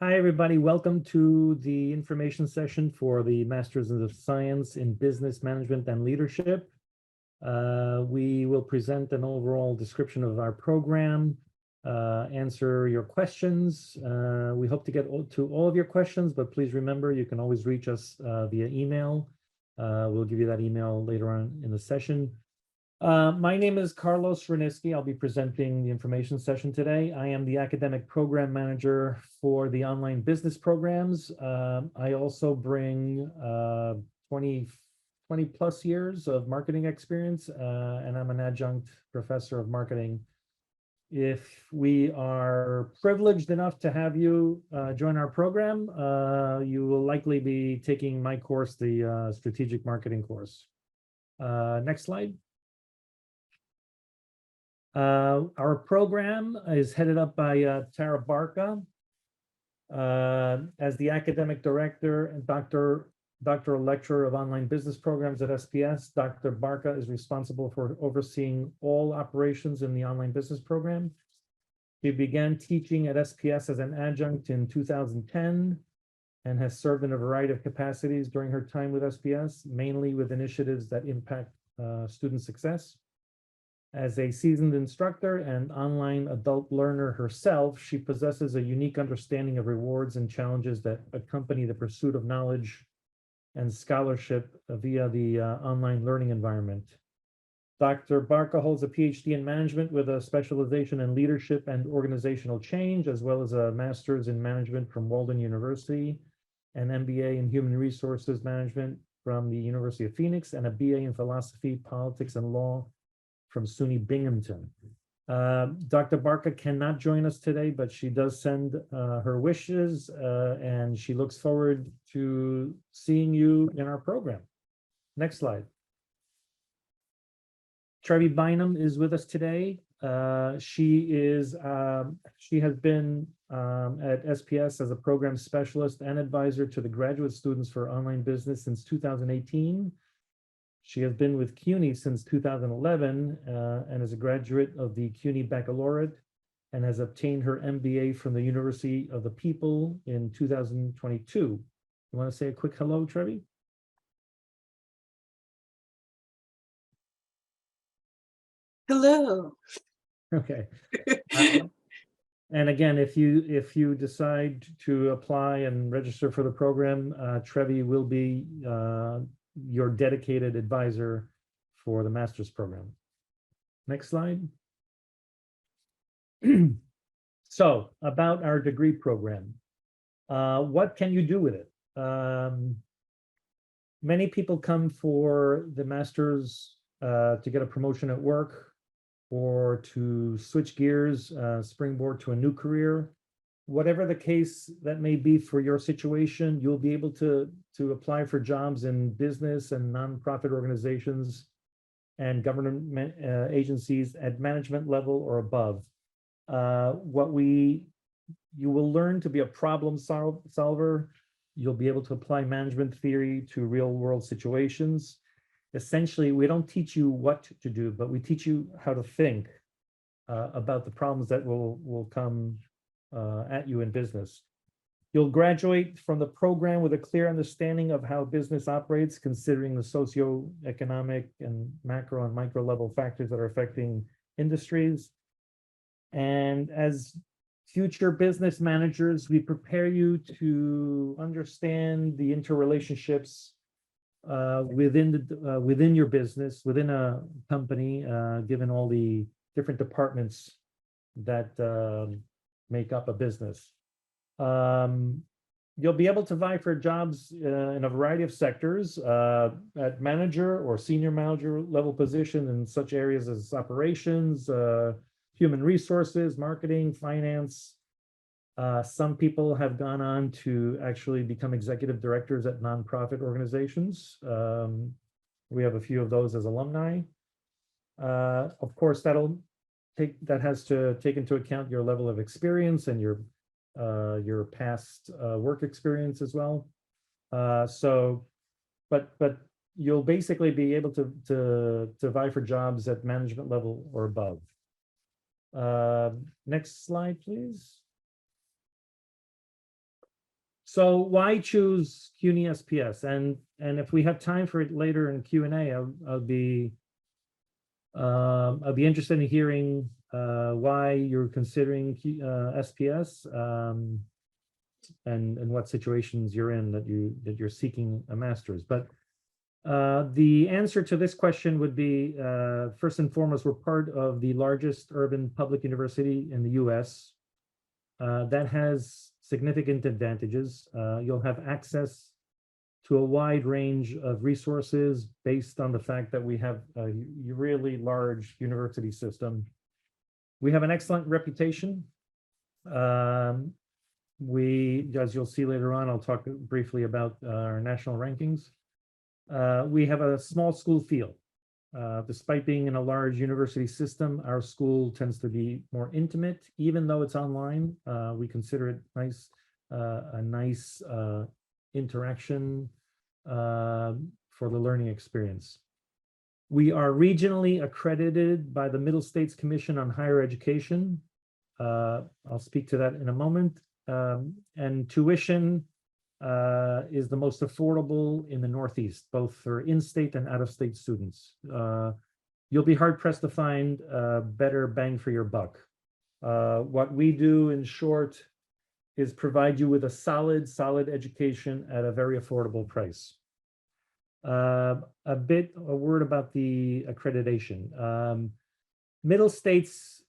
Hi, everybody. Welcome to the information session for the Masters of Science in Business Management and Leadership. We will present an overall description of our program, answer your questions. We hope to get to all of your questions, but please remember you can always reach us via email. We'll give you that email later on in the session. My name is Carlos Reniski. I'll be presenting the information session today. I am the academic program manager for the online business programs. I also bring 20 plus years of marketing experience, and I'm an adjunct professor of marketing. If we are privileged enough to have you join our program, you will likely be taking my course, the strategic marketing course. Next slide. Our program is headed up by Tara Barca. As the academic director and doctoral lecturer of online business programs at SPS, Dr. Barca is responsible for overseeing all operations in the online business program. She began teaching at SPS as an adjunct in 2010 and has served in a variety of capacities during her time with SPS, mainly with initiatives that impact student success. As a seasoned instructor and online adult learner herself, she possesses a unique understanding of rewards and challenges that accompany the pursuit of knowledge and scholarship via the online learning environment. Dr. Barca holds a PhD in management with a specialization in leadership and organizational change, as well as a master's in management from Walden University, an MBA in human resources management from the University of Phoenix, and a BA in philosophy, politics, and law from SUNY Binghamton. Dr. Barca cannot join us today, but she does send her wishes, and she looks forward to seeing you in our program. Next slide. Trevi Bynum is with us today. She has been at SPS as a program specialist and advisor to the graduate students for online business since 2018. She has been with CUNY since 2011 and is a graduate of the CUNY Baccalaureate and has obtained her MBA from the University of the People in 2022. You want to say a quick hello, Trevi? Hello. Okay. And again, if you decide to apply and register for the program, Trevi will be your dedicated advisor for the master's program. Next slide. So about our degree program, what can you do with it? Many people come for the master's to get a promotion at work or to switch gears, springboard to a new career. Whatever the case that may be for your situation, you'll be able to apply for jobs in business and nonprofit organizations and government agencies at management level or above. You will learn to be a problem solver. You'll be able to apply management theory to real world situations. Essentially, we don't teach you what to do, but we teach you how to think about the problems that will come at you in business. You'll graduate from the program with a clear understanding of how business operates, considering the socioeconomic and macro and micro level factors that are affecting industries. And as future business managers, we prepare you to understand the interrelationships within your business, within a company, given all the different departments that make up a business. You'll be able to vie for jobs in a variety of sectors at manager or senior manager level position in such areas as operations, human resources, marketing, finance. Some people have gone on to actually become executive directors at nonprofit organizations. We have a few of those as alumni. Of course, that has to take into account your level of experience and your past work experience as well. But you'll basically be able to vie for jobs at management level or above. Next slide, please. So why choose CUNY SPS? And if we have time for it later in Q&A, I'll be interested in hearing why you're considering SPS and what situations you're in that you're seeking a master's. But the answer to this question would be, first and foremost, we're part of the largest urban public university in the US. That has significant advantages. You'll have access to a wide range of resources based on the fact that we have a really large university system. We have an excellent reputation. As you'll see later on, I'll talk briefly about our national rankings. We have a small school feel. Despite being in a large university system, our school tends to be more intimate, even though it's online. We consider it nice, a nice interaction for the learning experience. We are regionally accredited by the Middle States Commission on Higher Education. I'll speak to that in a moment. And tuition is the most affordable in the Northeast, both for in-state and out-of-state students. You'll be hard-pressed to find a better bang for your buck. What we do, in short, is provide you with a solid education at a very affordable price. A word about the accreditation. Middle States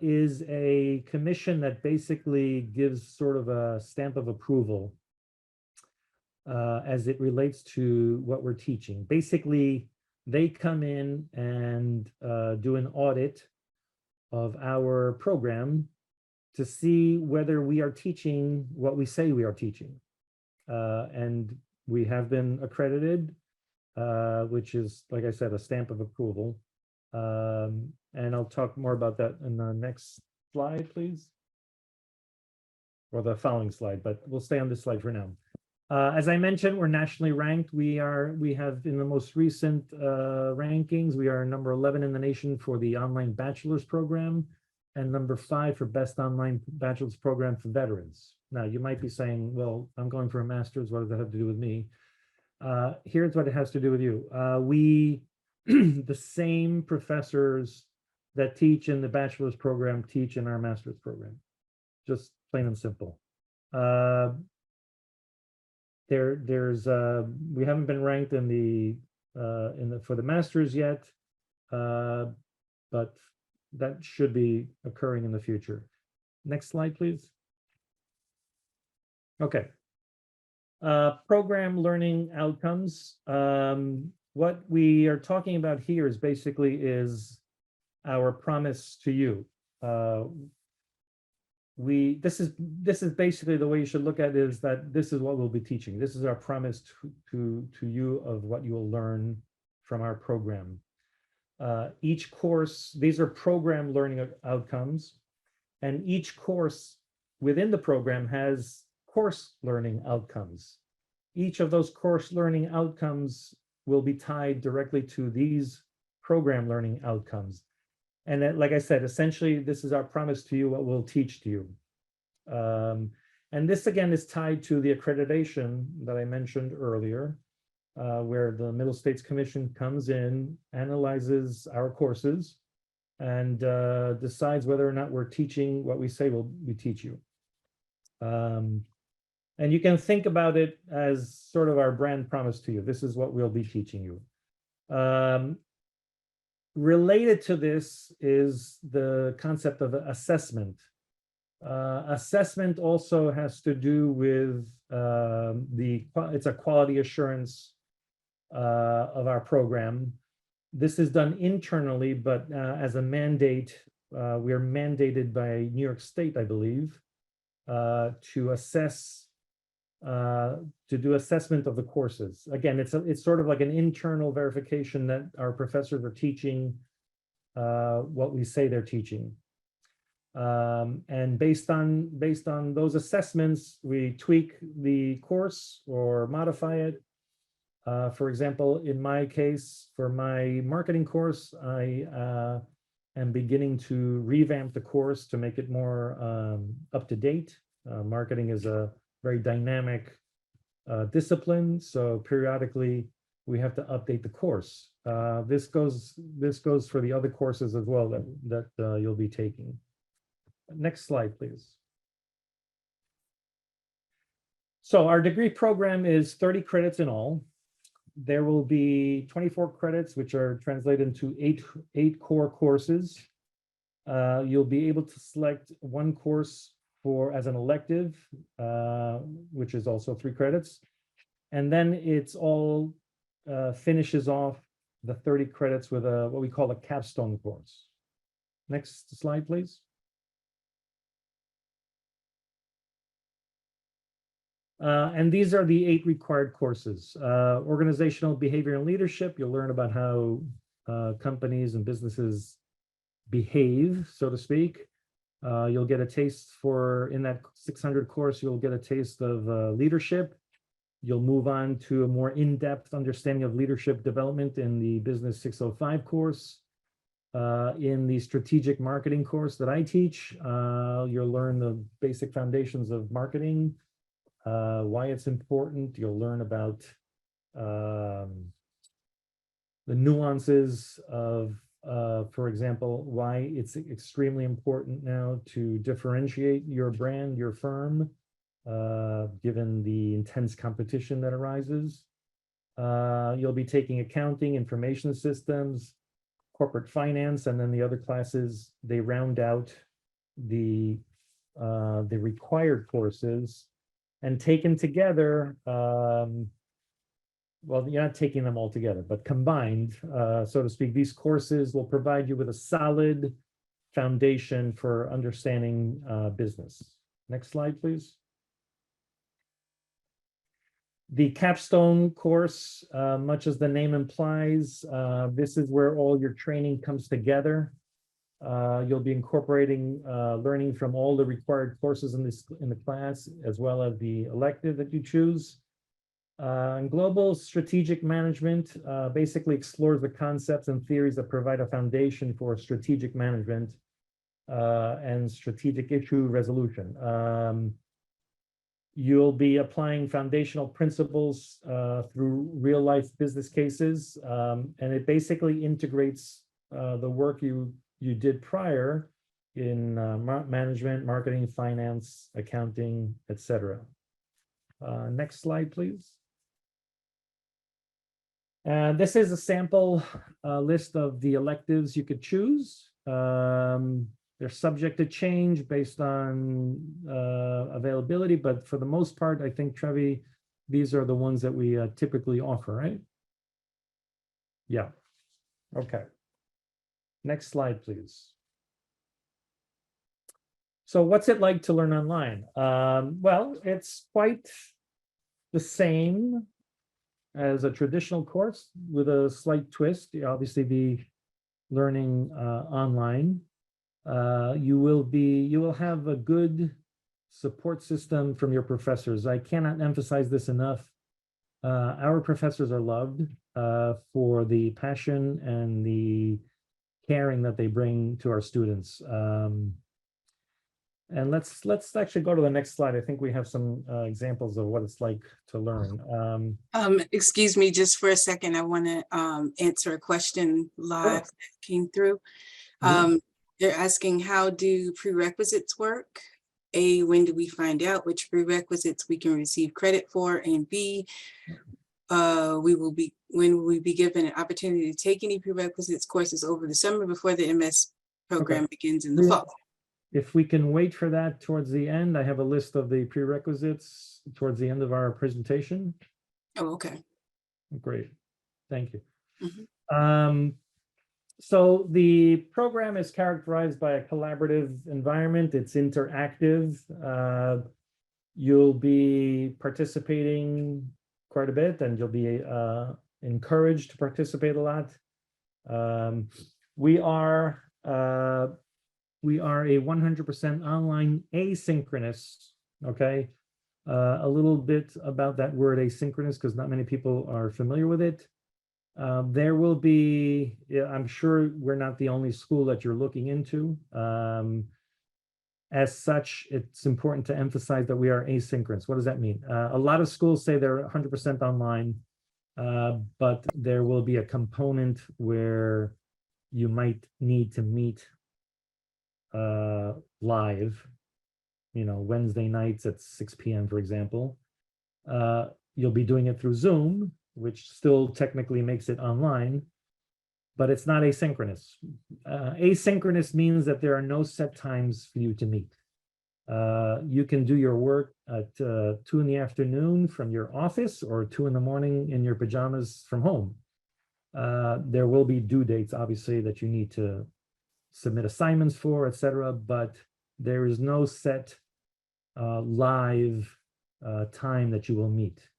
is a commission that basically gives sort of a stamp of approval as it relates to what we're teaching. Basically, they come in and do an audit of our program to see whether we are teaching what we say we are teaching. And we have been accredited, which is, like I said, a stamp of approval. And I'll talk more about that in the next slide, please. Or the following slide, but we'll stay on this slide for now. As I mentioned, we're nationally ranked. We have in the most recent rankings, we are number 11 in the nation for the online bachelor's program and number 5 for best online bachelor's program for veterans. Now, you might be saying, well, I'm going for a master's. What does that have to do with me? Here's what it has to do with you. The same professors that teach in the bachelor's program teach in our master's program, just plain and simple. We haven't been ranked for the masters yet, but that should be occurring in the future. Next slide, please. Okay. Program learning outcomes. What we are talking about here is basically our promise to you. This is basically the way you should look at it, is that this is what we'll be teaching. This is our promise to you of what you will learn from our program. Each course, these are program learning outcomes, and each course within the program has course learning outcomes. Each of those course learning outcomes will be tied directly to these program learning outcomes. And like I said, essentially, this is our promise to you, what we'll teach to you. And this, again, is tied to the accreditation that I mentioned earlier, where the Middle States Commission comes in, analyzes our courses, and decides whether or not we're teaching what we say we teach you. And you can think about it as sort of our brand promise to you. This is what we'll be teaching you. Related to this is the concept of assessment. Assessment also has to do with it's a quality assurance of our program. This is done internally, but as a mandate, we are mandated by New York State, I believe, to assess, to do assessment of the courses. Again, it's sort of like an internal verification that our professors are teaching what we say they're teaching. And based on those assessments, we tweak the course or modify it. For example, in my case, for my marketing course, I am beginning to revamp the course to make it more up to date. Marketing is a very dynamic discipline. So periodically we have to update the course. This goes for the other courses as well that you'll be taking. Next slide, please. So our degree program is 30 credits in all. There will be 24 credits, which are translated into eight core courses. You'll be able to select one course as an elective, which is also 3 credits. And then it's all finishes off the 30 credits with what we call a capstone course. Next slide, please. And these are the 8 required courses. Organizational behavior and leadership. You'll learn about how companies and businesses behave, so to speak. You'll get a taste in that 600 course, you'll get a taste of leadership. You'll move on to a more in-depth understanding of leadership development in the Business 605 course. In the strategic marketing course that I teach, you'll learn the basic foundations of marketing, why it's important. You'll learn about the nuances of, for example, why it's extremely important now to differentiate your brand, your firm, given the intense competition that arises. You'll be taking accounting, information systems, corporate finance, and then the other classes, they round out the required courses. And taken together, well, you're not taking them all together, but combined, so to speak, these courses will provide you with a solid foundation for understanding business. Next slide, please. The capstone course, much as the name implies, this is where all your training comes together. You'll be incorporating learning from all the required courses in the class, as well as the elective that you choose. Global strategic management basically explores the concepts and theories that provide a foundation for strategic management and strategic issue resolution. You'll be applying foundational principles through real-life business cases, and it basically integrates the work you did prior in management, marketing, finance, accounting, etc. Next slide, please. This is a sample list of the electives you could choose. They're subject to change based on availability, but for the most part, I think, Trevi, these are the ones that we typically offer, right? Yeah. Okay. Next slide, please. So what's it like to learn online? Well, it's quite the same as a traditional course with a slight twist. You'll obviously be learning online. You will have a good support system from your professors. I cannot emphasize this enough. Our professors are loved for the passion and the caring that they bring to our students. And let's actually go to the next slide. I think we have some examples of what it's like to learn. Excuse me just for a second. I want to answer a question live that came through. They're asking, how do prerequisites work? A, when do we find out which prerequisites we can receive credit for? And B, when will we be given an opportunity to take any prerequisites courses over the summer before the MS program begins in the fall? If we can wait for that towards the end, I have a list of the prerequisites towards the end of our presentation. Oh, okay. Great. Thank you. So the program is characterized by a collaborative environment. It's interactive. You'll be participating quite a bit, and you'll be encouraged to participate a lot. We are a 100% online asynchronous, okay? A little bit about that word asynchronous, because not many people are familiar with it. There will be, I'm sure we're not the only school that you're looking into. As such, it's important to emphasize that we are asynchronous. What does that mean? A lot of schools say they're 100% online, but there will be a component where you might need to meet live, Wednesday nights at 6 p.m., for example. You'll be doing it through Zoom, which still technically makes it online, but it's not asynchronous. Asynchronous means that there are no set times for you to meet. You can do your work at 2 in the afternoon from your office or 2 in the morning in your pajamas from home. There will be due dates, obviously, that you need to submit assignments for, etc., but there is no set live time that you will meet.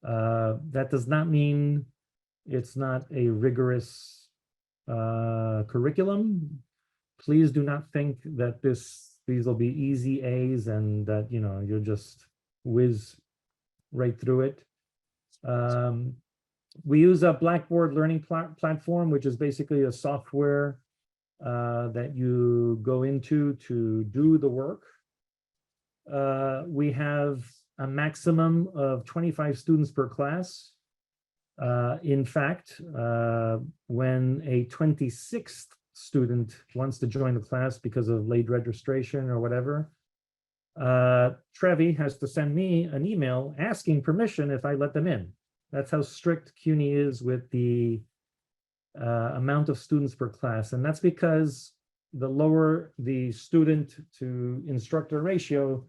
That does not mean it's not a rigorous curriculum. Please do not think that these will be easy A's and that you'll just whiz right through it. We use a Blackboard learning platform, which is basically a software that you go into to do the work. We have a maximum of 25 students per class. In fact, when a 26th student wants to join the class because of late registration or whatever, Trevi has to send me an email asking permission if I let them in. That's how strict CUNY is with the amount of students per class. And that's because the lower the student to instructor ratio,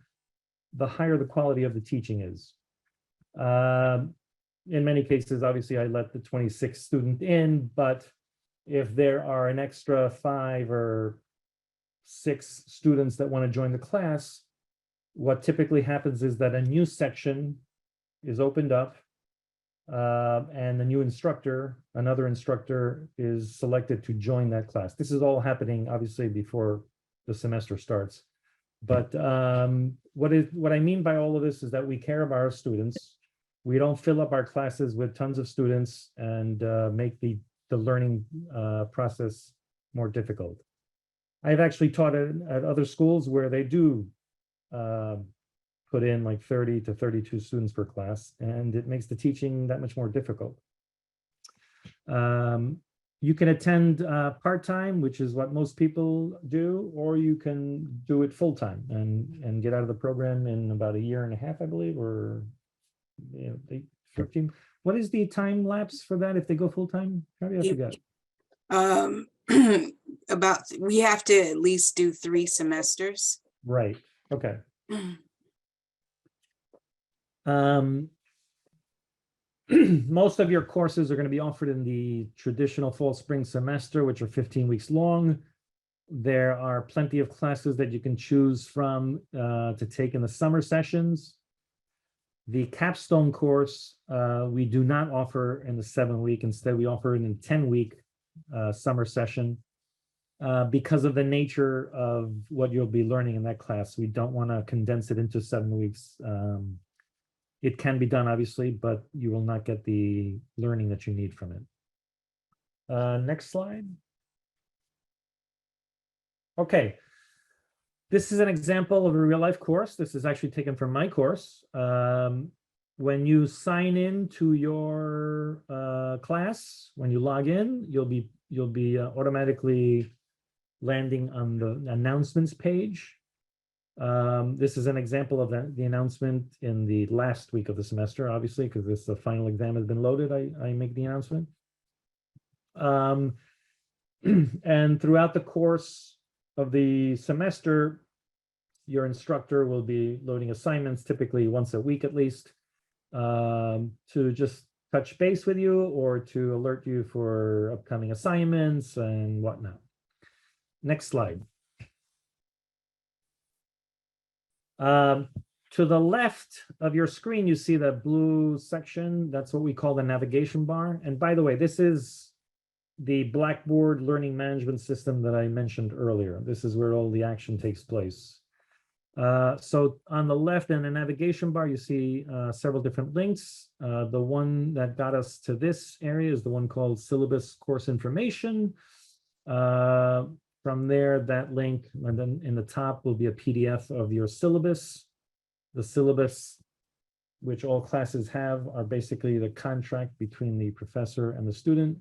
the higher the quality of the teaching is. In many cases, obviously, I let the 26th student in, but if there are an extra 5 or 6 students that want to join the class, what typically happens is that a new section is opened up, and the new instructor, another instructor, is selected to join that class. This is all happening, obviously, before the semester starts. But what I mean by all of this is that we care about our students. We don't fill up our classes with tons of students and make the learning process more difficult. I've actually taught at other schools where they do put in like 30 to 32 students per class, and it makes the teaching that much more difficult. You can attend part-time, which is what most people do, or you can do it full-time and get out of the program in about a year and a half, I believe, or 15. What is the time lapse for that if they go full-time? How do you forget? We have to at least do 3 semesters. Right. Okay. Most of your courses are going to be offered in the traditional fall-spring semester, which are 15 weeks long. There are plenty of classes that you can choose from to take in the summer sessions. The capstone course, we do not offer in the 7-week. Instead, we offer it in a 10-week summer session because of the nature of what you'll be learning in that class. We don't want to condense it into 7 weeks. It can be done, obviously, but you will not get the learning that you need from it. Next slide. Okay. This is an example of a real-life course. This is actually taken from my course. When you sign in to your class, when you log in, you'll be automatically landing on the announcements page. This is an example of the announcement in the last week of the semester, obviously, because the final exam has been loaded. I make the announcement. And throughout the course of the semester, your instructor will be loading assignments, typically once a week at least, to just touch base with you or to alert you for upcoming assignments and whatnot. Next slide. To the left of your screen, you see the blue section. That's what we call the navigation bar. And by the way, this is the Blackboard learning management system that I mentioned earlier. This is where all the action takes place. So on the left in the navigation bar, you see several different links. The one that got us to this area is the one called Syllabus Course Information. From there, that link, and then in the top will be a PDF of your syllabus. The syllabus, which all classes have, are basically the contract between the professor and the student.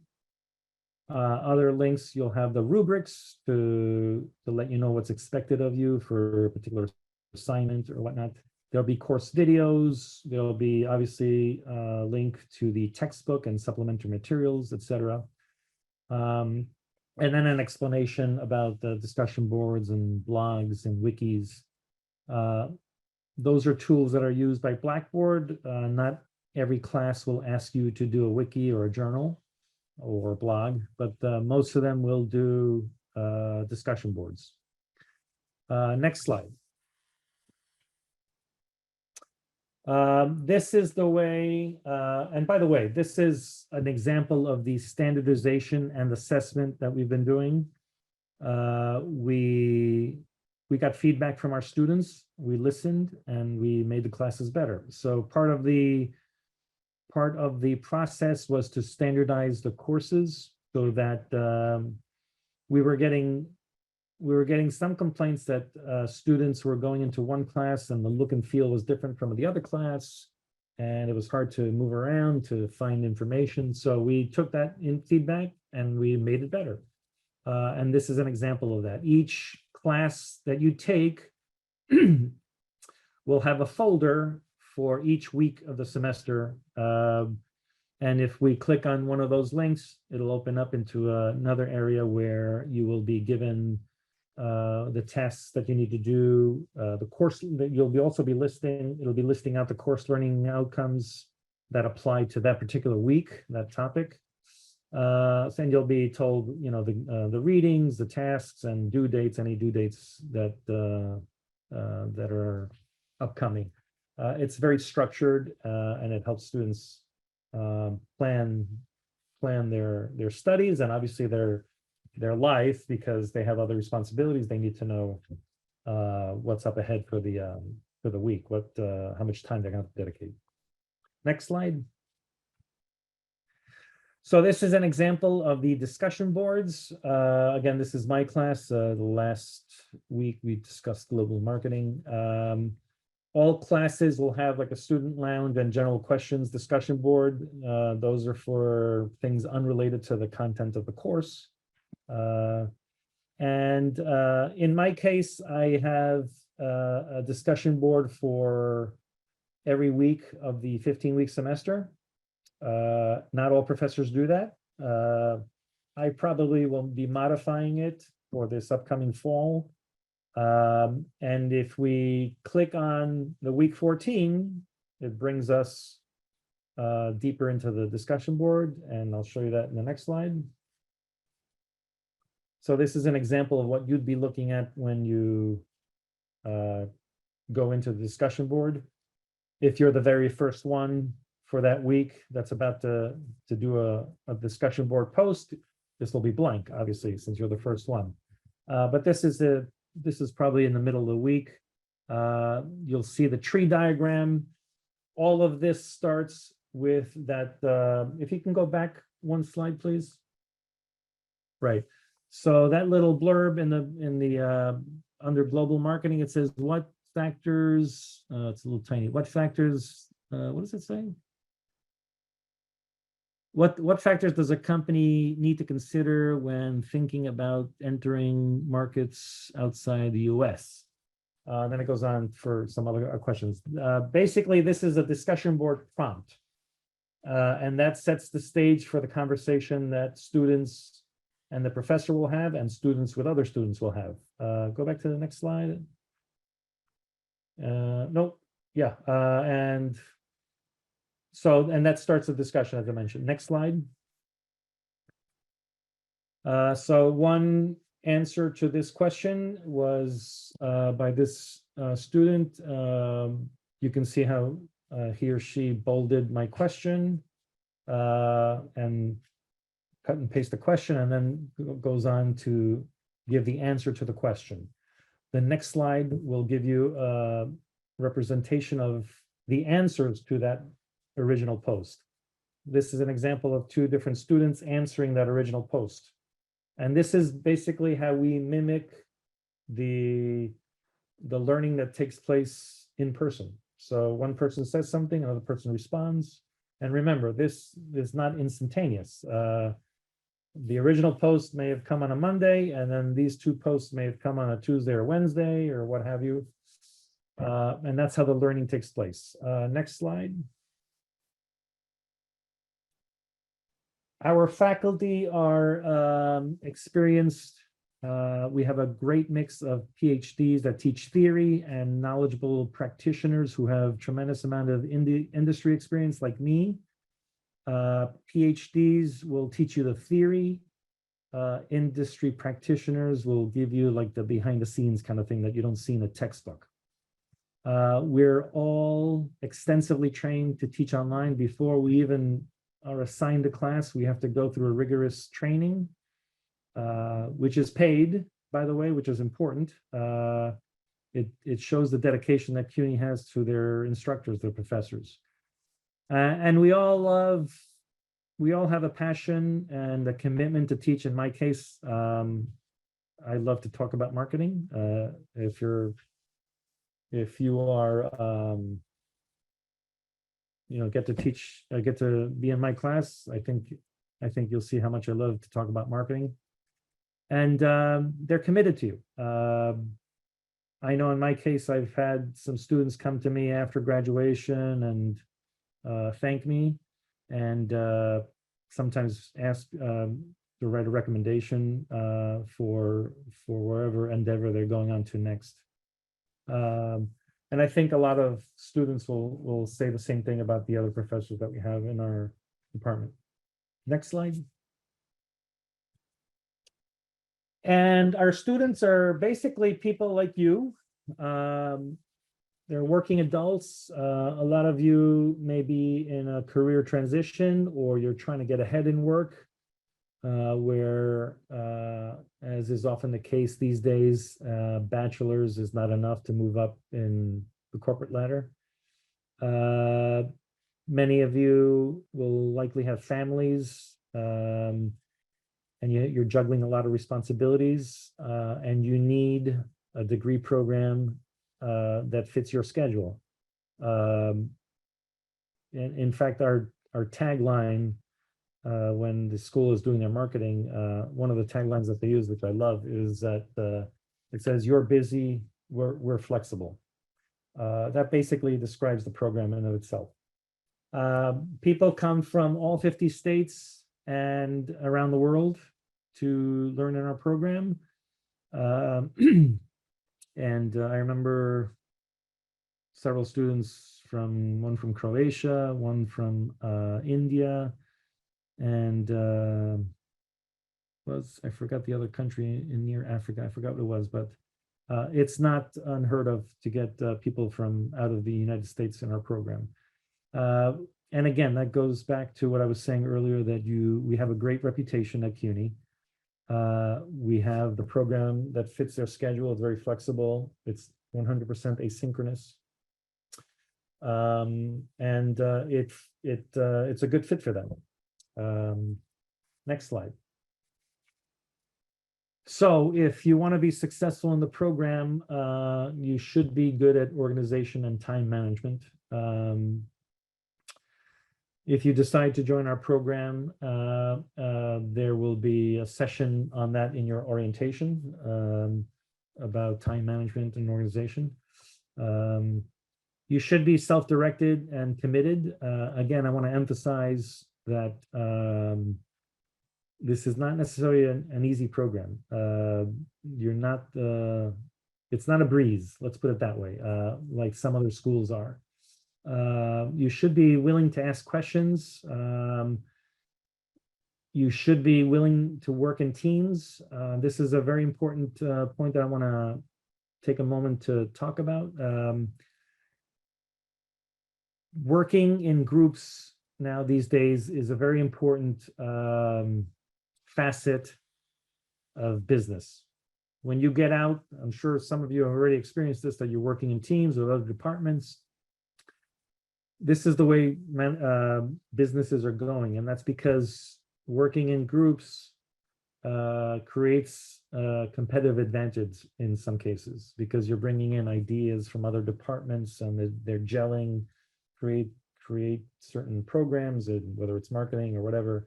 Other links, you'll have the rubrics to let you know what's expected of you for a particular assignment or whatnot. There'll be course videos. There'll be obviously a link to the textbook and supplementary materials, etc. And then an explanation about the discussion boards and blogs and wikis. Those are tools that are used by Blackboard. Not every class will ask you to do a wiki or a journal or a blog, but most of them will do discussion boards. Next slide. This is the way, and by the way, this is an example of the standardization and assessment that we've been doing. We got feedback from our students, we listened, and we made the classes better. So part of the process was to standardize the courses so that we were getting some complaints that students were going into one class and the look and feel was different from the other class, and it was hard to move around to find information. So we took that in feedback and we made it better. And this is an example of that. Each class that you take will have a folder for each week of the semester. And if we click on one of those links, it'll open up into another area where you will be given the tests that you need to do, the course that you'll also be listing. It'll be listing out the course learning outcomes that apply to that particular week, that topic. And you'll be told, you know, the readings, the tasks, and due dates, any due dates that that are upcoming. It's very structured, and it helps students plan their studies and obviously their life, because they have other responsibilities. They need to know what's up ahead for the week, how much time they're going to dedicate. Next slide. So this is an example of the discussion boards. Again, this is my class. The last week we discussed global marketing. All classes will have like a student lounge and general questions discussion board. Those are for things unrelated to the content of the course. And in my case, I have a discussion board for every week of the 15-week semester. Not all professors do that. I probably will be modifying it for this upcoming fall. And if we click on the week 14, it brings us deeper into the discussion board, and I'll show you that in the next slide. So this is an example of what you'd be looking at when you go into the discussion board. If you're the very first one for that week that's about to do a discussion board post, this will be blank, obviously, since you're the first one. But this is probably in the middle of the week. You'll see the tree diagram. All of this starts with that. If you can go back one slide, please. Right. So that little blurb in the under global marketing, it says what factors. It's a little tiny. What factors? What does it say? What factors does a company need to consider when thinking about entering markets outside the US? Then it goes on for some other questions. Basically, this is a discussion board prompt, and that sets the stage for the conversation that students and the professor will have, and students with other students will have. Go back to the next slide. Nope. Yeah, and that starts the discussion, as I mentioned. Next slide. So one answer to this question was by this student. You can see how he or she bolded my question and cut and paste the question, and then goes on to give the answer to the question. The next slide will give you a representation of the answers to that original post. This is an example of two different students answering that original post. And this is basically how we mimic the learning that takes place in person. So one person says something, another person responds. And remember, this is not instantaneous. The original post may have come on a Monday, and then these two posts may have come on a Tuesday or Wednesday or what have you. And that's how the learning takes place. Next slide. Our faculty are experienced. We have a great mix of PhDs that teach theory and knowledgeable practitioners who have tremendous amount of industry experience like me. PhDs will teach you the theory. Industry practitioners will give you like the behind the scenes kind of thing that you don't see in a textbook. We're all extensively trained to teach online. Before we even are assigned a class, we have to go through a rigorous training, which is paid, by the way, which is important. It shows the dedication that CUNY has to their instructors, their professors. And we all have a passion and a commitment to teach. In my case, I love to talk about marketing. If you are, get to be in my class, I think you'll see how much I love to talk about marketing. And they're committed to you. I know in my case, I've had some students come to me after graduation and thank me, and sometimes ask to write a recommendation for wherever endeavor they're going on to next. And I think a lot of students will say the same thing about the other professors that we have in our department. Next slide. And our students are basically people like you. They're working adults. A lot of you may be in a career transition, or you're trying to get ahead in work, where, as is often the case these days, bachelor's is not enough to move up in the corporate ladder. Many of you will likely have families, and you're juggling a lot of responsibilities, and you need a degree program that fits your schedule. And in fact, our tagline, when the school is doing their marketing, one of the taglines that they use, which I love, is that it says, "You're busy, we're flexible." That basically describes the program in and of itself. People come from all 50 states and around the world to learn in our program. And I remember several students one from Croatia, one from India, and I forgot the other country in near Africa. I forgot what it was, but it's not unheard of to get people from out of the United States in our program. And again, that goes back to what I was saying earlier, that we have a great reputation at CUNY. We have the program that fits their schedule. It's very flexible. It's 100% asynchronous. And it's a good fit for them. Next slide. So if you want to be successful in the program, you should be good at organization and time management. If you decide to join our program, there will be a session on that in your orientation, about time management and organization. You should be self-directed and committed. Again, I want to emphasize that this is not necessarily an easy program. It's not a breeze, let's put it that way, like some other schools are. You should be willing to ask questions. You should be willing to work in teams. This is a very important point that I want to take a moment to talk about. Working in groups now these days is a very important facet of business. When you get out, I'm sure some of you have already experienced this, that you're working in teams with other departments. This is the way businesses are going, and that's because working in groups creates a competitive advantage in some cases because you're bringing in ideas from other departments and they're gelling, create certain programs, and whether it's marketing or whatever.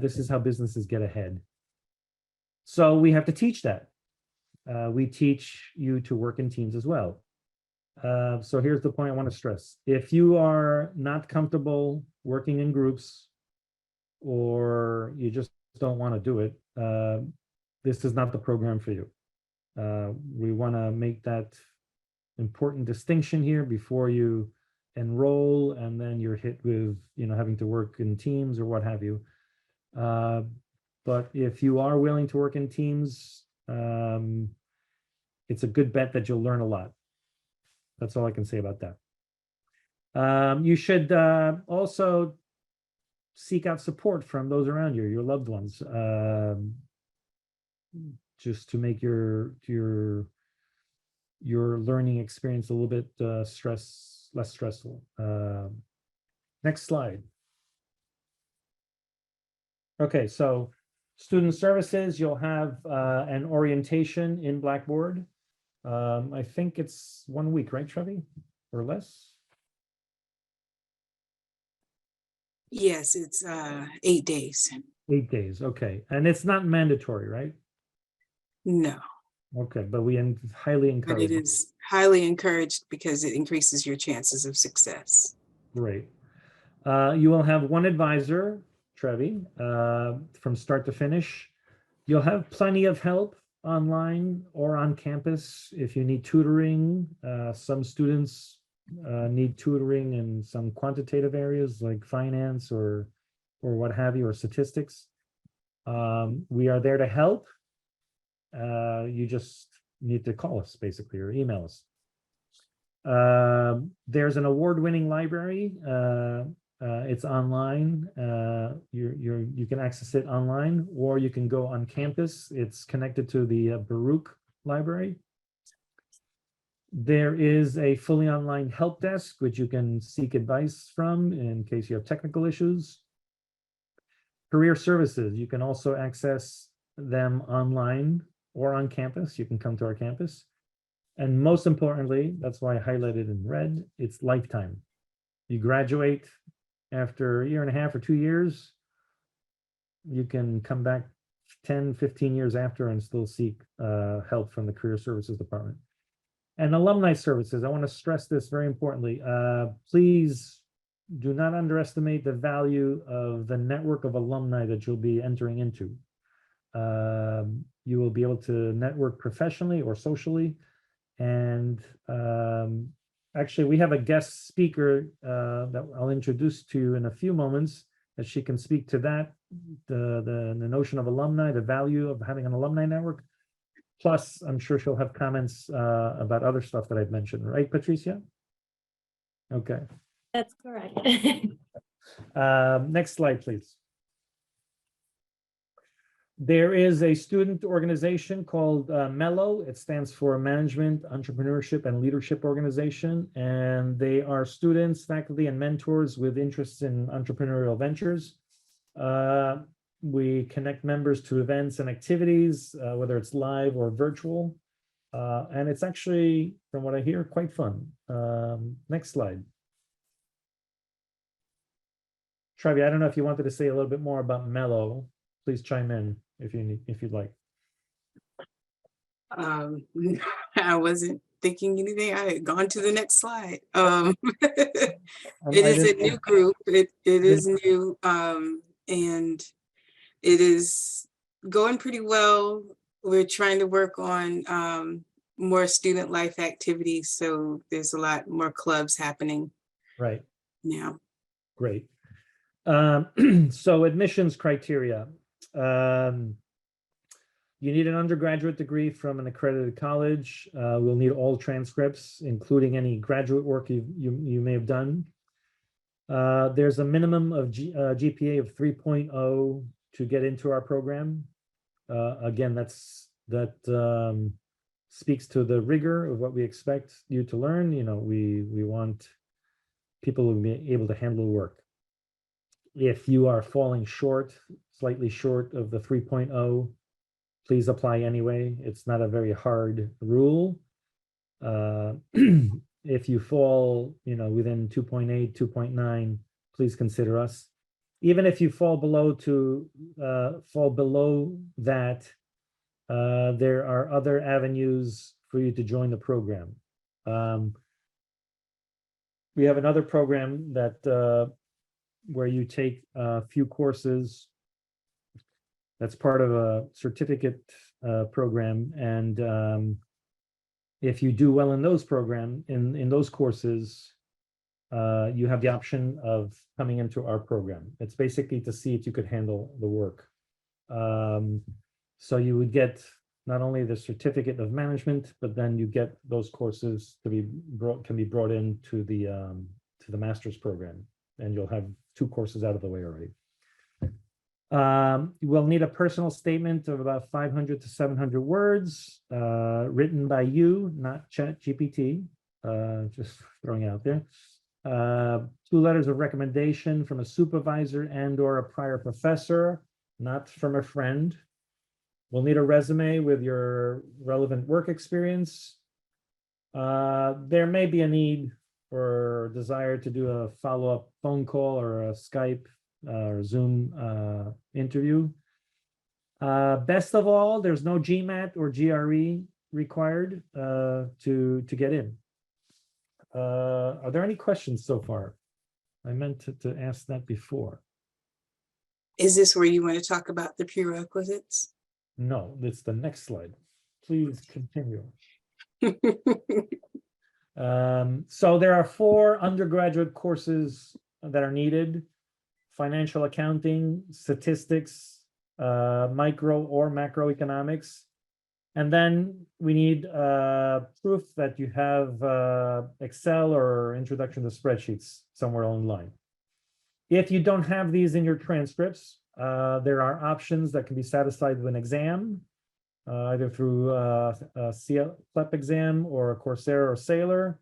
This is how businesses get ahead. So we have to teach that. We teach you to work in teams as well. So here's the point I want to stress. If you are not comfortable working in groups or you just don't want to do it, this is not the program for you. We want to make that important distinction here before you enroll and then you're hit with, having to work in teams or what have you. But if you are willing to work in teams, it's a good bet that you'll learn a lot. That's all I can say about that. You should also seek out support from those around you, your loved ones, just to make your learning experience a little bit less stressful. Next slide. Okay, so student services, you'll have an orientation in Blackboard. I think it's 1 week, right, Trevi, or less? Yes, it's 8 days. 8 days, okay. And it's not mandatory, right? No, Okay, but we highly but encourage it is highly encouraged because it increases your chances of success. Great. You will have one advisor, Trevi, from start to finish. You'll have plenty of help online or on campus if you need tutoring. Some students need tutoring in some quantitative areas like finance or what have you, or statistics. We are there to help. You just need to call us basically or email us. There's an award-winning library. It's online. You can access it online, or you can go on campus. It's connected to the Baruch library. There is a fully online help desk, which you can seek advice from in case you have technical issues. Career services, you can also access them online or on campus. You can come to our campus. And most importantly, that's why I highlighted in red, it's lifetime. You graduate after a year and a half or 2 years, you can come back 10, 15 years after and still seek help from the Career Services Department. And alumni services, I want to stress this very importantly. Please do not underestimate the value of the network of alumni that you'll be entering into. You will be able to network professionally or socially. And actually, we have a guest speaker that I'll introduce to you in a few moments, that she can speak to that, the notion of alumni, the value of having an alumni network. Plus, I'm sure she'll have comments about other stuff that I've mentioned, right, Patricia? Okay. That's correct. Next slide, please. There is a student organization called MELO. It stands for Management, Entrepreneurship, and Leadership Organization. And they are students, faculty, and mentors with interests in entrepreneurial ventures. We connect members to events and activities, whether it's live or virtual. And it's actually, from what I hear, quite fun. Next slide. Trevi, I don't know if you wanted to say a little bit more about MELO. Please chime in if you'd like. I wasn't thinking anything. I had gone to the next slide. It is a new group. It is new, and it is going pretty well. We're trying to work on more student life activities, so there's a lot more clubs happening Right now. Great. So admissions criteria. You need an undergraduate degree from an accredited college. We'll need all transcripts, including any graduate work you may have done. There's a minimum of GPA of 3.0 to get into our program. Again, that speaks to the rigor of what we expect you to learn. We want people to be able to handle work. If you are falling short, slightly short of the 3.0, please apply anyway. It's not a very hard rule. If you fall, within 2.8, 2.9, please consider us. Even if you fall below that, there are other avenues for you to join the program. We have another program that where you take a few courses. That's part of a certificate program, and if you do well in those in those courses, you have the option of coming into our program. It's basically to see if you could handle the work. So you would get not only the certificate of management, but then you get those courses can be brought into the master's program, and you'll have 2 courses out of the way already. We'll need a personal statement of about 500 to 700 words, written by you, not ChatGPT, just throwing it out there. 2 letters of recommendation from a supervisor and/or a prior professor, not from a friend. We'll need a resume with your relevant work experience. There may be a need or desire to do a follow-up phone call or a Skype or Zoom interview. Best of all, there's no GMAT or GRE required to get in. Are there any questions so far? I meant to ask that before. Is this where you want to talk about the prerequisites? No, it's the next slide. Please continue. So there are 4 undergraduate courses that are needed: financial accounting, statistics, micro or macroeconomics. And then we need proof that you have Excel or introduction to spreadsheets somewhere online. If you don't have these in your transcripts, there are options that can be satisfied with an exam, either through a CLEP exam or a Coursera or Sailor.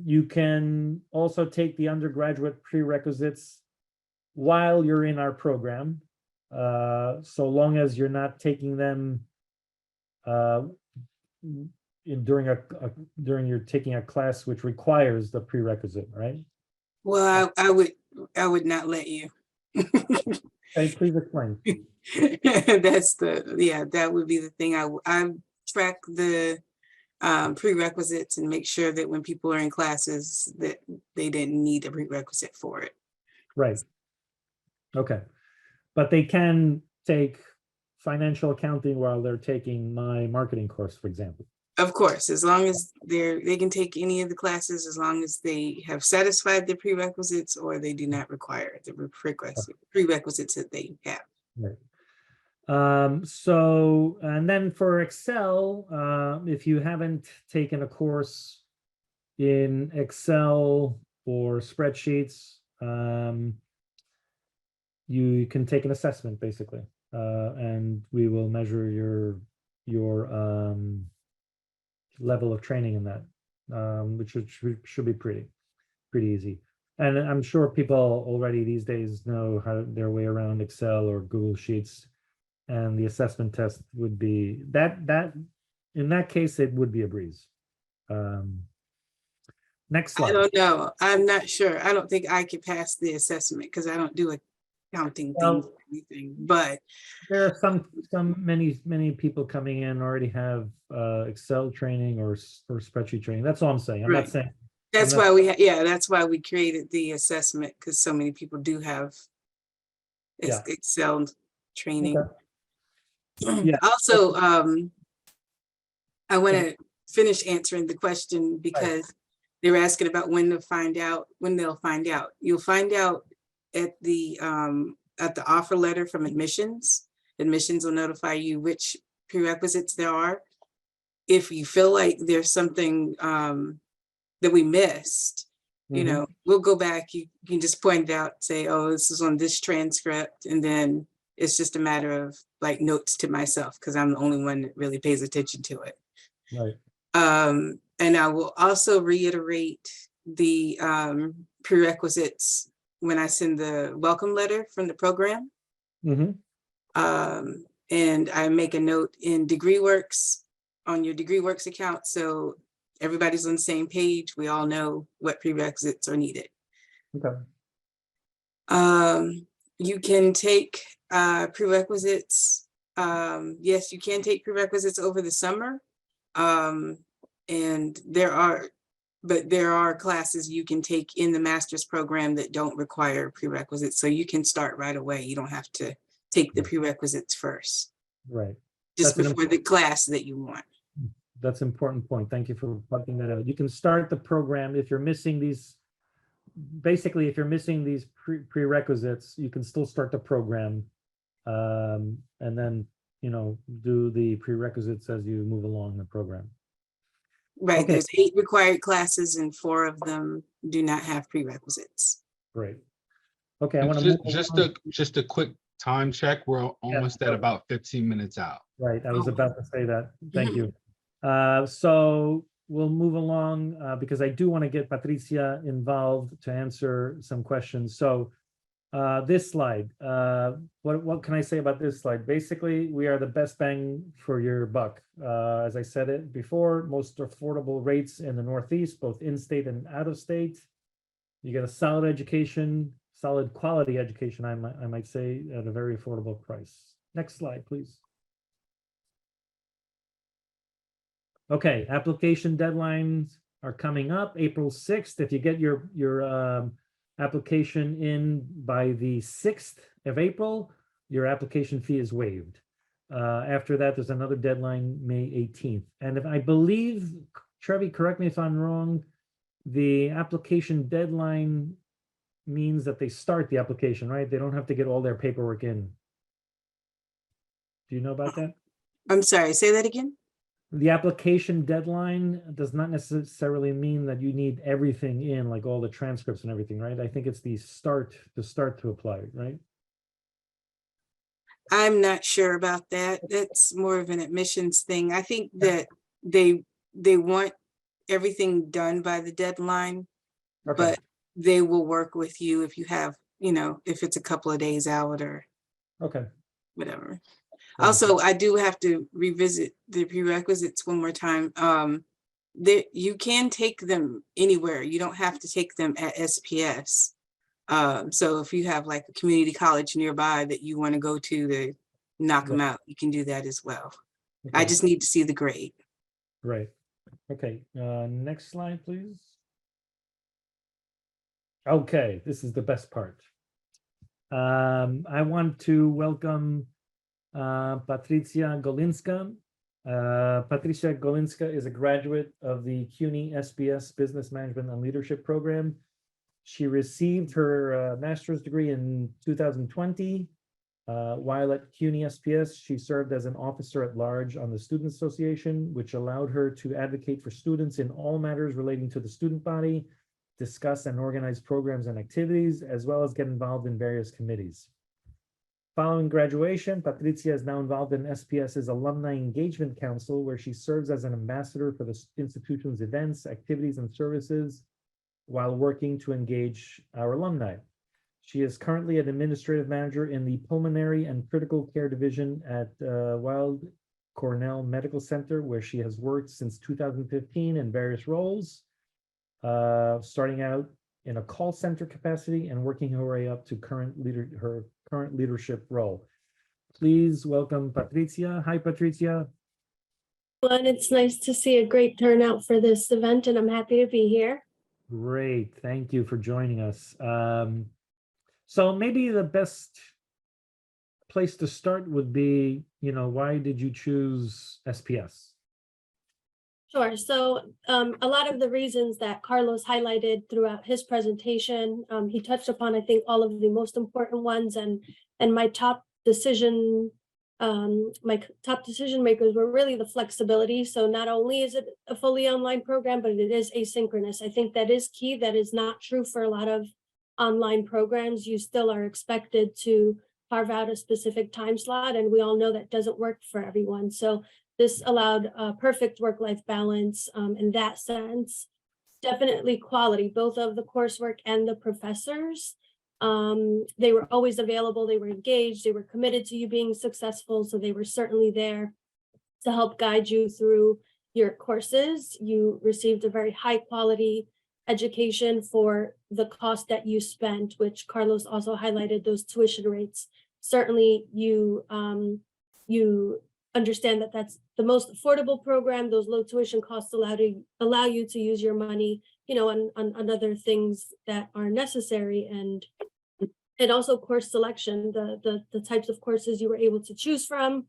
You can also take the undergraduate prerequisites while you're in our program, so long as you're not taking them during you're taking a class which requires the prerequisite, right? Well, I would not let you. Okay, please explain. That would be the thing. I track the prerequisites and make sure that when people are in classes that they didn't need a prerequisite for it. Right. Okay. But they can take financial accounting while they're taking my marketing course, for example. Of course, as long as they can take any of the classes, as long as they have satisfied the prerequisites or they do not require the prerequisites that they have. Right. So, and then for Excel, if you haven't taken a course in Excel or spreadsheets, you can take an assessment basically, and we will measure your level of training in that, which should be pretty easy. And I'm sure people already these days know how their way around Excel or Google Sheets, and the assessment test would be that in that case it would be a breeze. Next slide. I don't know. I'm not sure. I don't think I could pass the assessment because I don't do accounting things or anything. But there are many people coming in already have Excel training or spreadsheet training. That's all I'm saying. I'm not saying. That's why we created the assessment, because so many people do have Excel training. Okay. Also, I want to finish answering the question because they were asking about when they'll find out. You'll find out at the offer letter from admissions. Admissions will notify you which prerequisites there are. If you feel like there's something that we missed, we'll go back. You can just point it out, say, oh, this is on this transcript, and then it's just a matter of like notes to myself because I'm the only one that really pays attention to it. Right. And I will also reiterate the prerequisites when I send the welcome letter from the program. Mhm. And I make a note in DegreeWorks, on your DegreeWorks account, so everybody's on the same page. We all know what prerequisites are needed. Okay. You can take prerequisites. Yes, you can take prerequisites over the summer. And there are classes you can take in the master's program that don't require prerequisites. So you can start right away. You don't have to take the prerequisites first, Right. just That's an before the class that you want. That's an important point. Thank you for pointing that out. You can start the program if you're missing these. Basically, if you're missing these prerequisites, you can still start the program, and then do the prerequisites as you move along the program. Right. Okay. There's 8 required classes and 4 of them do not have prerequisites. Great. Okay, I want to Just a quick time check. We're almost at about 15 minutes out. Right, I was Oh. about to say that. Thank you. So we'll move along because I do want to get Patricia involved to answer some questions. So this slide, what can I say about this slide? Basically, we are the best bang for your buck. As I said it before, most affordable rates in the Northeast, both in-state and out of state. You get a solid education, solid quality education, I might say, at a very affordable price. Next slide, please. Okay, application deadlines are coming up April 6th. If you get your application in by the 6th of April, your application fee is waived. After that, there's another deadline, May 18th. And if I believe, Trevi, correct me if I'm wrong, the application deadline means that they start the application, right? They don't have to get all their paperwork in. Do you know about that? I'm sorry, say that again? The application deadline does not necessarily mean that you need everything in, like all the transcripts and everything, right? I think it's the start to apply, right? I'm not sure about that. That's more of an admissions thing. I think that they want everything done by the deadline, Okay. but they will work with you if you have, if it's a couple of days out or Okay. whatever. Thank Also, I do have to revisit the prerequisites one more time. You can take them anywhere. You don't have to take them at SPS. So if you have like a community college nearby that you want to go to knock them out, you can do that as well. I Okay. just need to see the grade. Great. Okay, next slide, please. Okay, this is the best part. I want to welcome Patricia Golinska. Patricia Golinska is a graduate of the CUNY SPS Business Management and Leadership Program. She received her master's degree in 2020. While at CUNY SPS, she served as an officer at large on the Student Association, which allowed her to advocate for students in all matters relating to the student body, discuss and organize programs and activities, as well as get involved in various committees. Following graduation, Patricia is now involved in SPS's Alumni Engagement Council, where she serves as an ambassador for the institution's events, activities, and services while working to engage our alumni. She is currently an administrative manager in the Pulmonary and Critical Care Division at Weill Cornell Medical Center, where she has worked since 2015 in various roles, starting out in a call center capacity and working her way up to her current leadership role. Please welcome Patricia. Hi, Patricia. Well, it's nice to see a great turnout for this event, and I'm happy to be here. Great, thank you for joining us. So maybe the best place to start would be, why did you choose SPS? Sure. So a lot of the reasons that Carlos highlighted throughout his presentation, he touched upon, I think, all of the most important ones, and my top decision makers were really the flexibility. So not only is it a fully online program, but it is asynchronous. I think that is key. That is not true for a lot of online programs. You still are expected to carve out a specific time slot, and we all know that doesn't work for everyone. So this allowed a perfect work-life balance in that sense. Definitely quality, both of the coursework and the professors. They were always available, they were engaged, they were committed to you being successful, so they were certainly there to help guide you through your courses. You received a very high quality education for the cost that you spent, which Carlos also highlighted, those tuition rates. Certainly you understand that that's the most affordable program. Those low tuition costs allow you to use your money, on other things that are necessary, and also course selection, the types of courses you were able to choose from.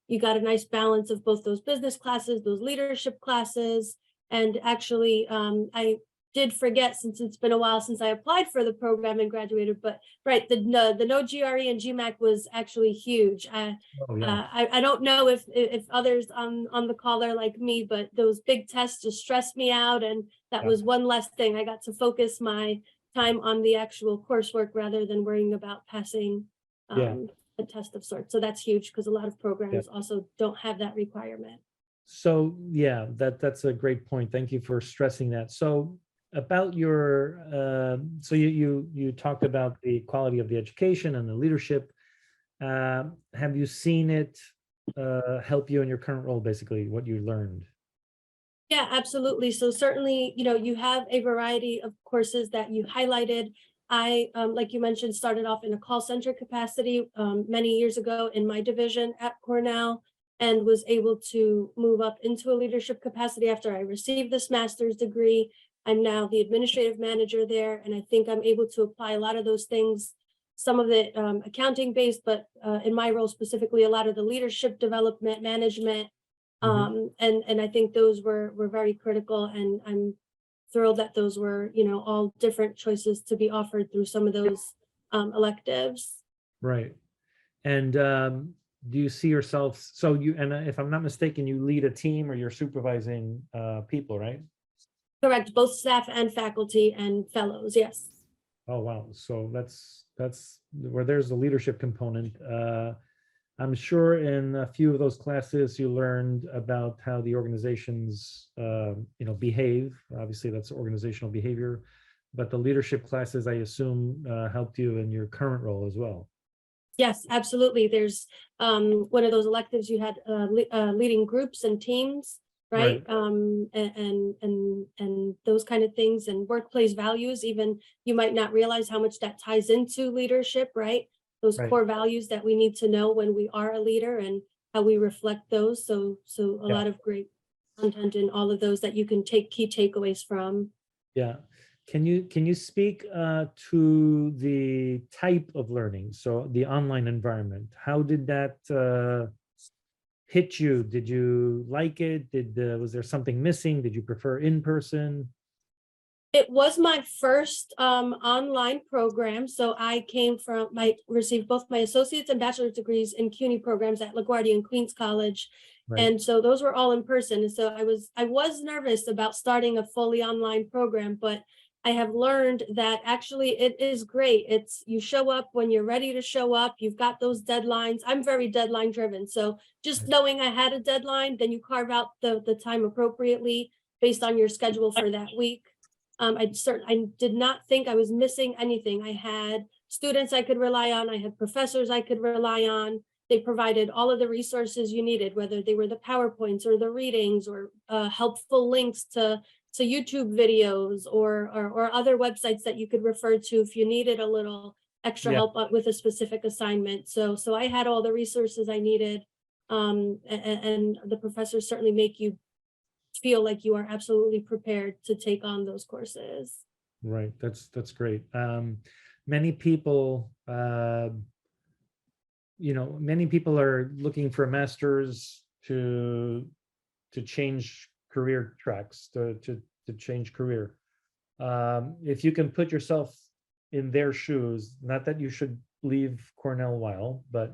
You got a nice balance of both those business classes, those leadership classes. And actually, I did forget, since it's been a while since I applied for the program and graduated, but right, the no GRE and GMAT was actually huge. I don't know if others on the call are like me, but those big tests just stressed me out. And that was one less thing. I got to focus my time on the actual coursework rather than worrying about passing a test of sorts. So that's huge, because a lot of programs also don't have that requirement. So yeah, that's a great point. Thank you for stressing that. So about your, so you talked about the quality of the education and the leadership. Have you seen it help you in your current role, basically, what you learned? Yeah, absolutely. So certainly, you have a variety of courses that you highlighted. I, like you mentioned, started off in a call center capacity many years ago in my division at Cornell, and was able to move up into a leadership capacity after I received this master's degree. I'm now the administrative manager there, and I think I'm able to apply a lot of those things, some of it accounting based, but in my role specifically, a lot of the leadership development, management. And I think those were very critical, and I'm thrilled that those were, all different choices to be offered through some of those electives. Right. And do you see yourself, so you, and if I'm not mistaken, you lead a team or you're supervising people, right? Correct, both staff and faculty and fellows, yes. Oh, wow. So that's where there's the leadership component. I'm sure in a few of those classes you learned about how the organizations, behave. Obviously, that's organizational behavior, but the leadership classes, I assume, helped you in your current role as well. Yes, absolutely. There's one of those electives you had leading groups and teams, right? And those kind of things, and workplace values. Even you might not realize how much that ties into leadership, right? Those core values that we need to know when we are a leader, and how we reflect those. So a lot of great content in all of those that you can take key takeaways from. Yeah. Can you speak to the type of learning? So the online environment, how did that hit you? Did you like it? Was there something missing? Did you prefer in person? It was my first online program. So I received both my associate's and bachelor's degrees in CUNY programs at LaGuardia and Queens College. Right. And so those were all in person. And so I was nervous about starting a fully online program, but I have learned that actually it is great. You show up when you're ready to show up. You've got those deadlines. I'm very deadline driven. So just knowing I had a deadline, then you carve out the time appropriately based on your schedule for that week. I did not think I was missing anything. I had students I could rely on. I had professors I could rely on. They provided all of the resources you needed, whether they were the PowerPoints or the readings or helpful links to YouTube videos or other websites that you could refer to if you needed a little extra help with a specific assignment. So I had all the resources I needed, and the professors certainly make you feel like you are absolutely prepared to take on those courses. Right, that's great. Many people, many people are looking for a master's to change career tracks, to change career. If you can put yourself in their shoes, not that you should leave Cornell while, but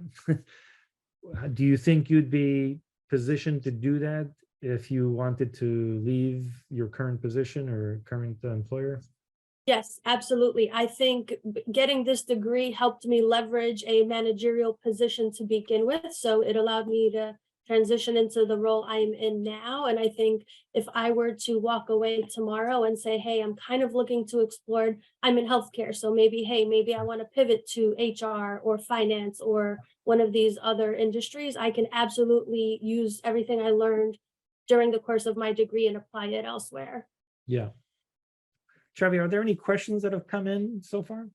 do you think you'd be positioned to do that if you wanted to leave your current position or current employer? Yes, absolutely. I think getting this degree helped me leverage a managerial position to begin with. So it allowed me to transition into the role I'm in now. And I think if I were to walk away tomorrow and say, hey, I'm kind of looking to explore, I'm in healthcare. So maybe, hey, maybe I want to pivot to HR or finance or one of these other industries. I can absolutely use everything I learned during the course of my degree and apply it elsewhere. Yeah. Trevi, are there any questions that have come in so far?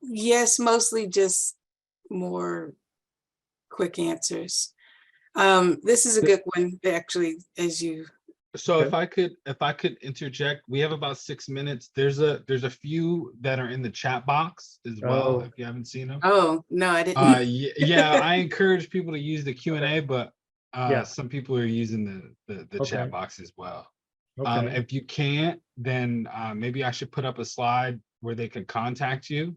Yes, mostly just more quick answers. This is a good one, actually, as you. So Okay. if I could interject, we have about 6 minutes. There's a few that are in the chat box as well, Oh. if you haven't seen them. Oh, no, I didn't. Yeah, I encourage people to use the Q&A, but Yeah. some people are using the Okay. chat box as well. Okay. If you can't, then maybe I should put up a slide where they could contact you.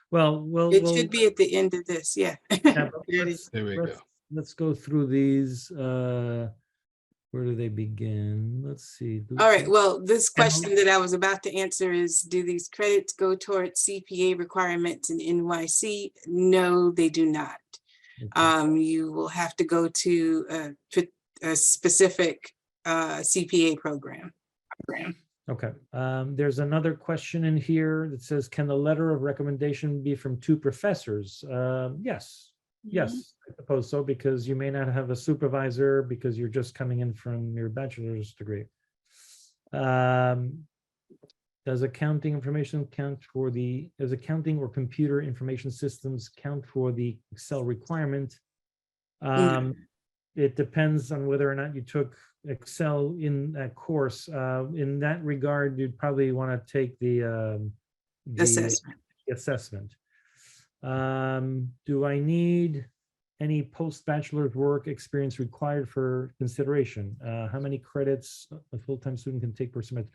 Well, It should be at the end of this, yeah. yeah, but There it is. There we go. let's go through these. Where do they begin? Let's see. All right, well, this And- question that I was about to answer is, do these credits go towards CPA requirements in NYC? No, they do not. Okay. You will have to go to a specific CPA program. Okay. There's another question in here that says, can the letter of recommendation be from two professors? Yes. Yes, I suppose so, because you may not have a supervisor because you're just coming in from your bachelor's degree. Does accounting information count for does accounting or computer information systems count for the Excel requirement? It depends on whether or not you took Excel in that course. In that regard, you'd probably want to take the assessment. Do I need any post-bachelor's work experience required for consideration? How many credits a full-time student can take per semester?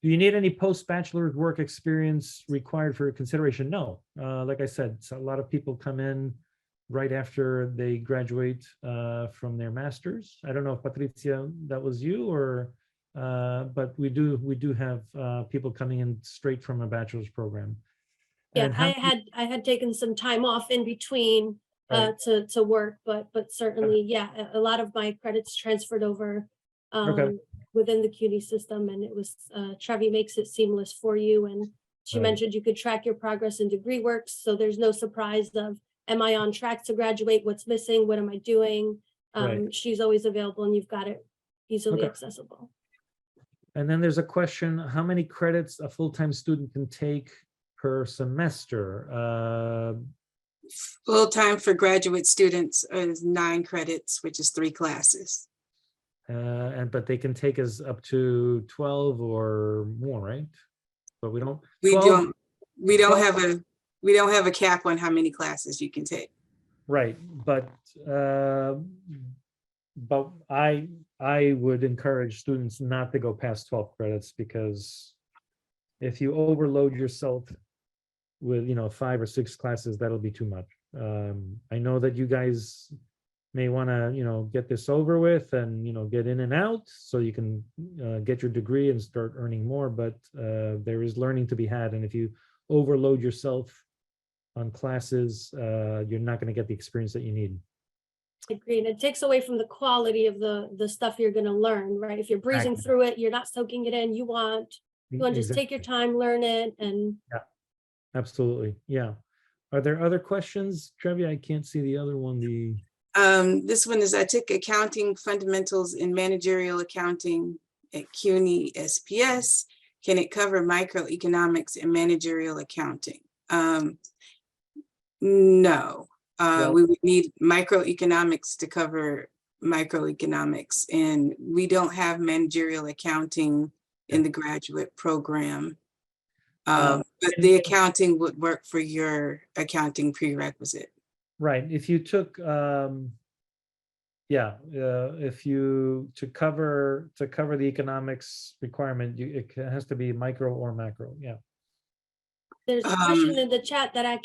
Do you need any post-bachelor's work experience required for consideration? No. Like I said, so a lot of people come in right after they graduate from their master's. I don't know if Patricia, that was you, or but we do have people coming in straight from a bachelor's program. Yeah, And how- I had taken some time off in between Right. to work, but certainly, yeah, a lot of my credits transferred over within the CUNY system, and it was Trevi makes it seamless for you. And she Right. mentioned you could track your progress in degree works, so there's no surprise of, am I on track to graduate? What's missing? What am I doing? Right. She's always available, and you've got it easily accessible. And then there's a question, how many credits a full-time student can take per semester? Full-time for graduate students is 9 credits, which is 3 classes. But they can take us up to 12 or more, right? But we don't. We 12, don't have a cap on how many classes you can take. right, but I would encourage students not to go past 12 credits, because if you overload yourself with 5 or 6 classes, that'll be too much. I know that you guys may want to get this over with and get in and out so you can get your degree and start earning more, but there is learning to be had, and if you overload yourself on classes, you're not going to get the experience that you need. I agree, and it takes away from the quality of the stuff you're going to learn, right? If you're breezing Exactly. through it, you're not soaking it in. You want to just take your time, learn it, and yeah, absolutely, yeah. Are there other questions, Trevi? I can't see the other one. This one is, I took accounting fundamentals in managerial accounting at CUNY SPS. Can it cover microeconomics and managerial accounting? No. We would need microeconomics to cover microeconomics, and we don't have managerial accounting in the graduate program. But the accounting would work for your accounting prerequisite. Right. If you took, if you to cover the economics requirement, it has to be micro or macro. Yeah. there's a question in the chat that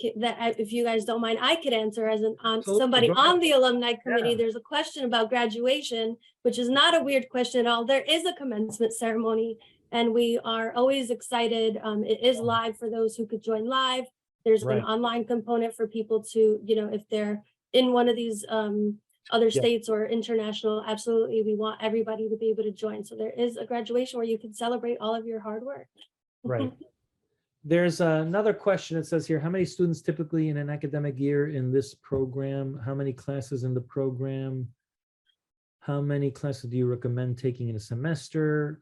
if you guys don't mind, I could answer as somebody on the alumni committee. Yeah. There's a question about graduation, which is not a weird question at all. There is a commencement ceremony, and we are always excited. It is live for those who could join live. There's an online component for people to, if they're in one of these other Yeah. states or international, absolutely, we want everybody to be able to join. So there is a graduation where you can celebrate all of your hard work. Right. There's another question. It says here, how many students typically in an academic year in this program? How many classes in the program? How many classes do you recommend taking in a semester?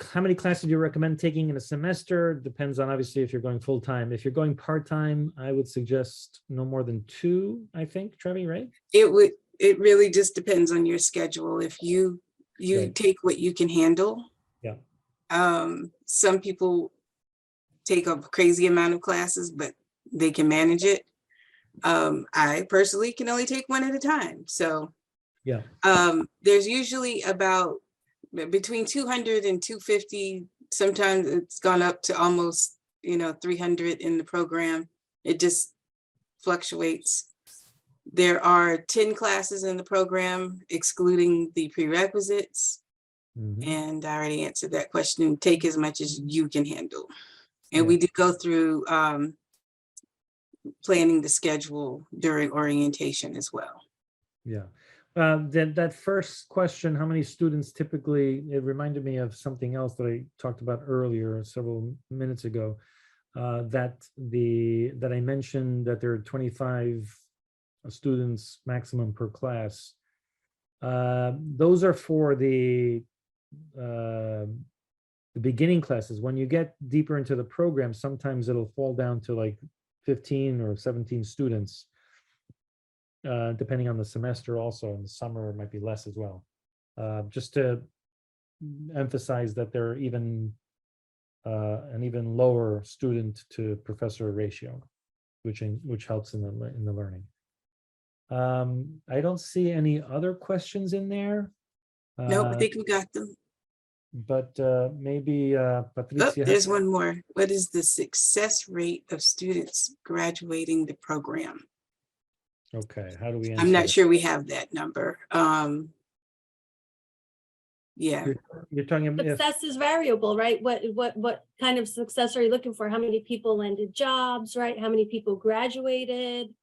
How many classes do you recommend taking in a semester? Depends on obviously if you're going full time. If you're going part time, I would suggest no more than 2, I think, Trevi, right? It really just depends on your schedule. If you Right. take what you can handle. Yeah. Some people take a crazy amount of classes, but they can manage it. I personally can only take one at a time. So Yeah. there's usually about between 200 and 250. Sometimes it's gone up to almost, 300 in the program. It just fluctuates. There are 10 classes in the program, excluding the prerequisites. Mhm. And I already answered that question. Take as much as you can handle. And Yeah. we do go through planning the schedule during orientation as well. Yeah. That first question, how many students typically, it reminded me of something else that I talked about earlier several minutes ago, that I mentioned that there are 25 students maximum per class. Those are for the beginning classes. When you get deeper into the program, sometimes it'll fall down to like 15 or 17 students. Depending on the semester also. In the summer, it might be less as well. Just to emphasize that there are even an even lower student to professor ratio, which helps in the learning. I don't see any other questions in there. No, I think we got them. But maybe Oh, Patricia. there's one more. What is the success rate of students graduating the program? Okay, how do we answer I'm not that? sure we have that number. Yeah, You're talking about if, Success is variable, right? What kind of success are you looking for? How many people landed jobs, right? How many people graduated?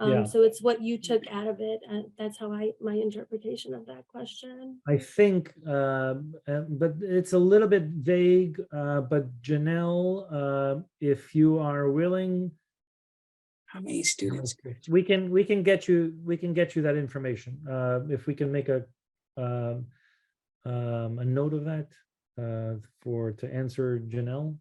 Yeah. So it's what you took out of it. That's how my interpretation of that question. I think, but it's a little bit vague. But Janelle, if you are willing, how many students? we can get you that information. If we can make a note of that to answer Janelle.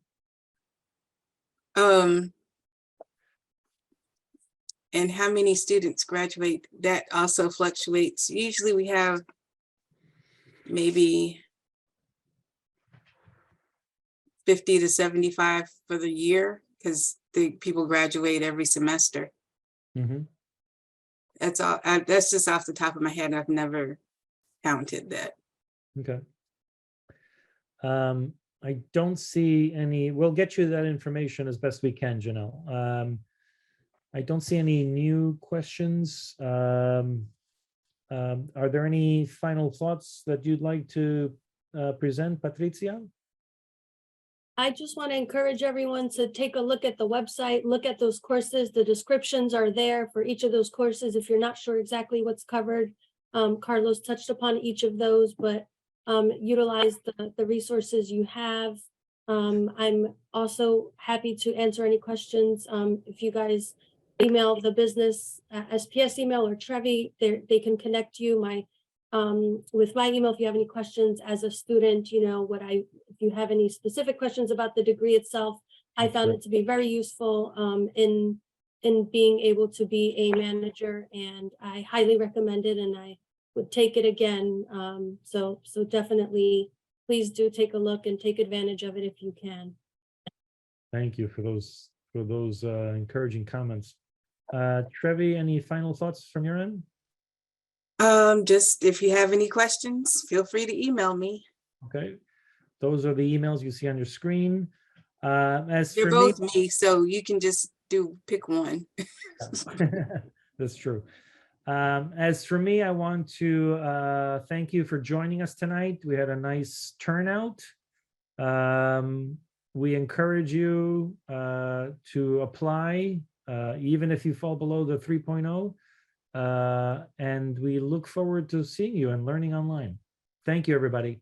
And how many students graduate? That also fluctuates. Usually we have maybe 50 to 75 for the year because the people graduate every semester. Mm-hmm. That's all. That's just off the top of my head. I've never counted that. Okay. I don't see any. We'll get you that information as best we can, Janelle. I don't see any new questions. Are there any final thoughts that you'd like to present, Patricia? I just want to encourage everyone to take a look at the website, look at those courses. The descriptions are there for each of those courses. If you're not sure exactly what's covered, Carlos touched upon each of those, but utilize the resources you have. I'm also happy to answer any questions. If you guys email the business SPS email or Trevi, they can connect you with my email. If you have any questions as a student, if you have any specific questions about the degree itself, I found it to be very useful in being able to be a manager, and I highly recommend it, and I would take it again. So definitely, please do take a look and take advantage of it if you can. Thank you for those encouraging comments. Trevi, any final thoughts from your end? Just if you have any questions, feel free to email me. Okay, those are the emails you see on your screen. As They're for both me, me, so you can just pick one. that's true. As for me, I want to thank you for joining us tonight. We had a nice turnout. We encourage you to apply even if you fall below the 3.0. And we look forward to seeing you and learning online. Thank you, everybody.